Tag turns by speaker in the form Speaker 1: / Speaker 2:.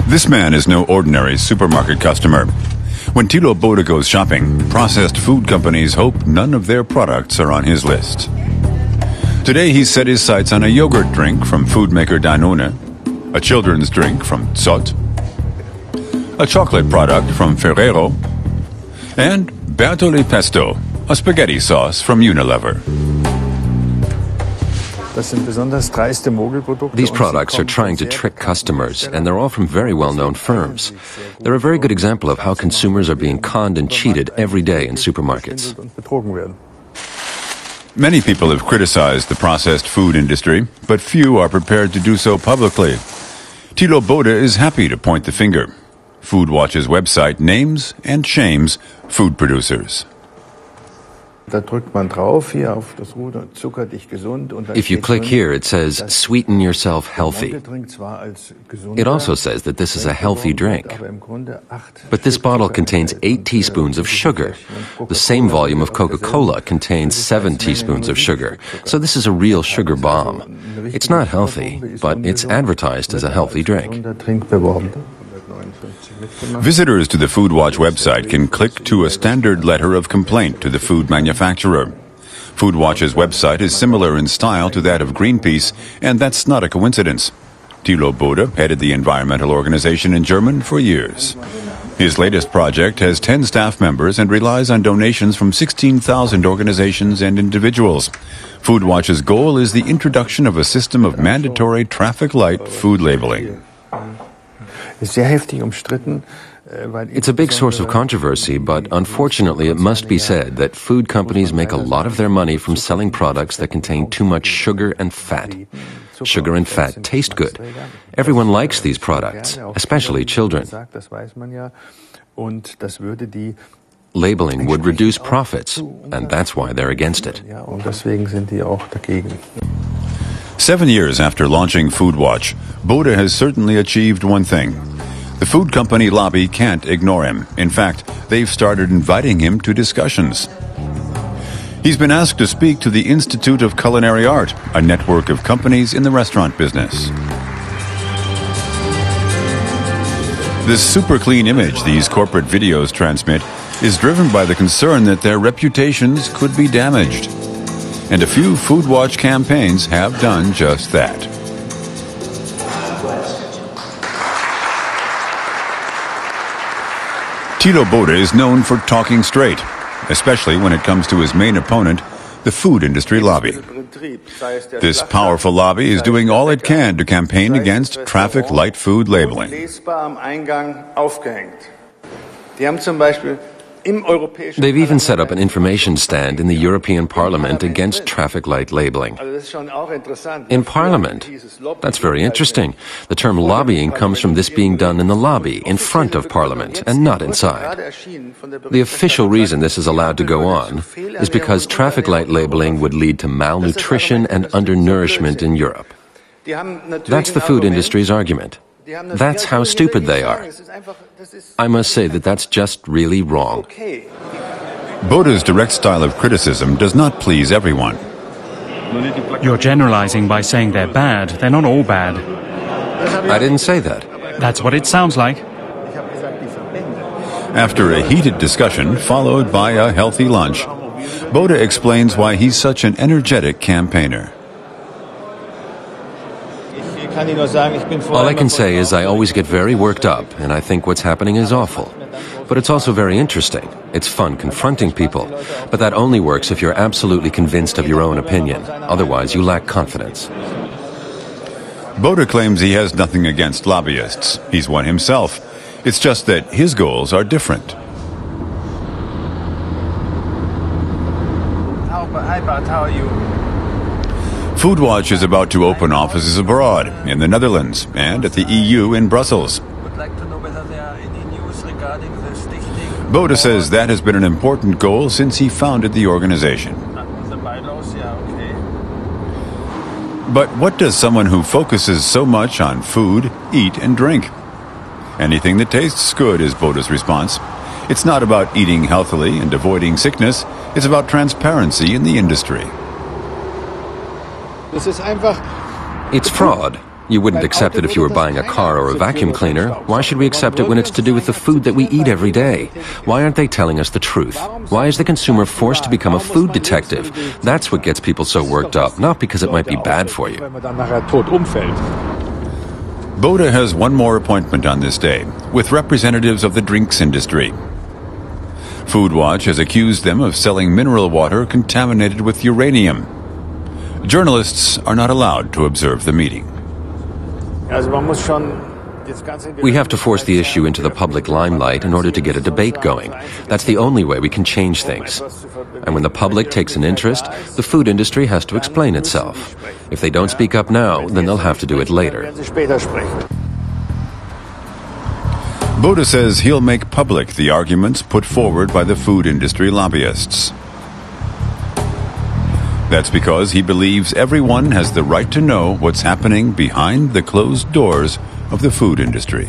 Speaker 1: This man is no ordinary supermarket customer. When Thilo Bode goes shopping, processed food companies hope none of their products are on his list. Today he's set his sights on a yogurt drink from food maker Danone, a children's drink from Zott, a chocolate product from Ferrero, and Bertoli Pesto, a spaghetti sauce from Unilever.
Speaker 2: These products are trying to trick customers, and they're all from very well-known firms. They're a very good example of how consumers are being conned and cheated every day in supermarkets.
Speaker 1: Many people have criticized the processed food industry, but few are prepared to do so publicly. Thilo Bode is happy to point the finger. Foodwatch's website names and shames food producers.
Speaker 2: If you click here, it says, sweeten yourself healthy. It also says that this is a healthy drink. But this bottle contains 8 teaspoons of sugar. The same volume of Coca-Cola contains 7 teaspoons of sugar. So this is a real sugar bomb. It's not healthy, but it's advertised as a healthy drink.
Speaker 1: Visitors to the Foodwatch website can click to a standard letter of complaint to the food manufacturer. Foodwatch's website is similar in style to that of Greenpeace, and that's not a coincidence. Thilo Bode headed the environmental organization in Germany for years. His latest project has 10 staff members and relies on donations from 16,000 organizations and individuals. Foodwatch's goal is the introduction of a system of mandatory traffic light food labeling.
Speaker 2: It's a big source of controversy, but unfortunately it must be said that food companies make a lot of their money from selling products that contain too much sugar and fat. Sugar and fat taste good. Everyone likes these products, especially children. Labeling would reduce profits, and that's why they're against it.
Speaker 1: 7 years after launching Foodwatch, Bode has certainly achieved one thing. The food company lobby can't ignore him. In fact, they've started inviting him to discussions. He's been asked to speak to the Institute of Culinary Art, a network of companies in the restaurant business. This super clean image these corporate videos transmit is driven by the concern that their reputations could be damaged. And a few Foodwatch campaigns have done just that. Thilo Bode is known for talking straight, especially when it comes to his main opponent, the food industry lobby. This powerful lobby is doing all it can to campaign against traffic light food labeling.
Speaker 2: They've even set up an information stand in the European Parliament against traffic light labeling. In Parliament? That's very interesting. The term lobbying comes from this being done in the lobby, in front of Parliament, and not inside. The official reason this is allowed to go on is because traffic light labeling would lead to malnutrition and undernourishment in Europe. That's the food industry's argument. That's how stupid they are. I must say that that's just really wrong.
Speaker 1: Bode's direct style of criticism does not please everyone.
Speaker 3: You're generalizing by saying they're bad. They're not all bad.
Speaker 2: I didn't say that.
Speaker 3: That's what it sounds like.
Speaker 1: After a heated discussion followed by a healthy lunch, Bode explains why he's such an energetic campaigner.
Speaker 2: All I can say is I always get very worked up, and I think what's happening is awful. But it's also very interesting. It's fun confronting people. But that only works if you're absolutely convinced of your own opinion. Otherwise, you lack confidence.
Speaker 1: Bode claims he has nothing against lobbyists. He's one himself. It's just that his goals are different.
Speaker 4: How are you?
Speaker 1: Foodwatch is about to open offices abroad, in the Netherlands, and at the EU in Brussels. Bode says that has been an important goal since he founded the organization. But what does someone who focuses so much on food eat and drink? Anything that tastes good is Bode's response. It's not about eating healthily and avoiding sickness. It's about transparency in the industry.
Speaker 2: It's fraud. You wouldn't accept it if you were buying a car or a vacuum cleaner. Why should we accept it when it's to do with the food that we eat every day? Why aren't they telling us the truth? Why is the consumer forced to become a food detective? That's what gets people so worked up, not because it might be bad for you.
Speaker 1: Bode has one more appointment on this day, with representatives of the drinks industry. Foodwatch has accused them of selling mineral water contaminated with uranium. Journalists are not allowed to observe the meeting.
Speaker 2: We have to force the issue into the public limelight in order to get a debate going. That's the only way we can change things. And when the public takes an interest, the food industry has to explain itself. If they don't speak up now, then they'll have to do it later.
Speaker 1: Bode says he'll make public the arguments put forward by the food industry lobbyists. That's because he believes everyone has the right to know what's happening behind the closed doors of the food industry.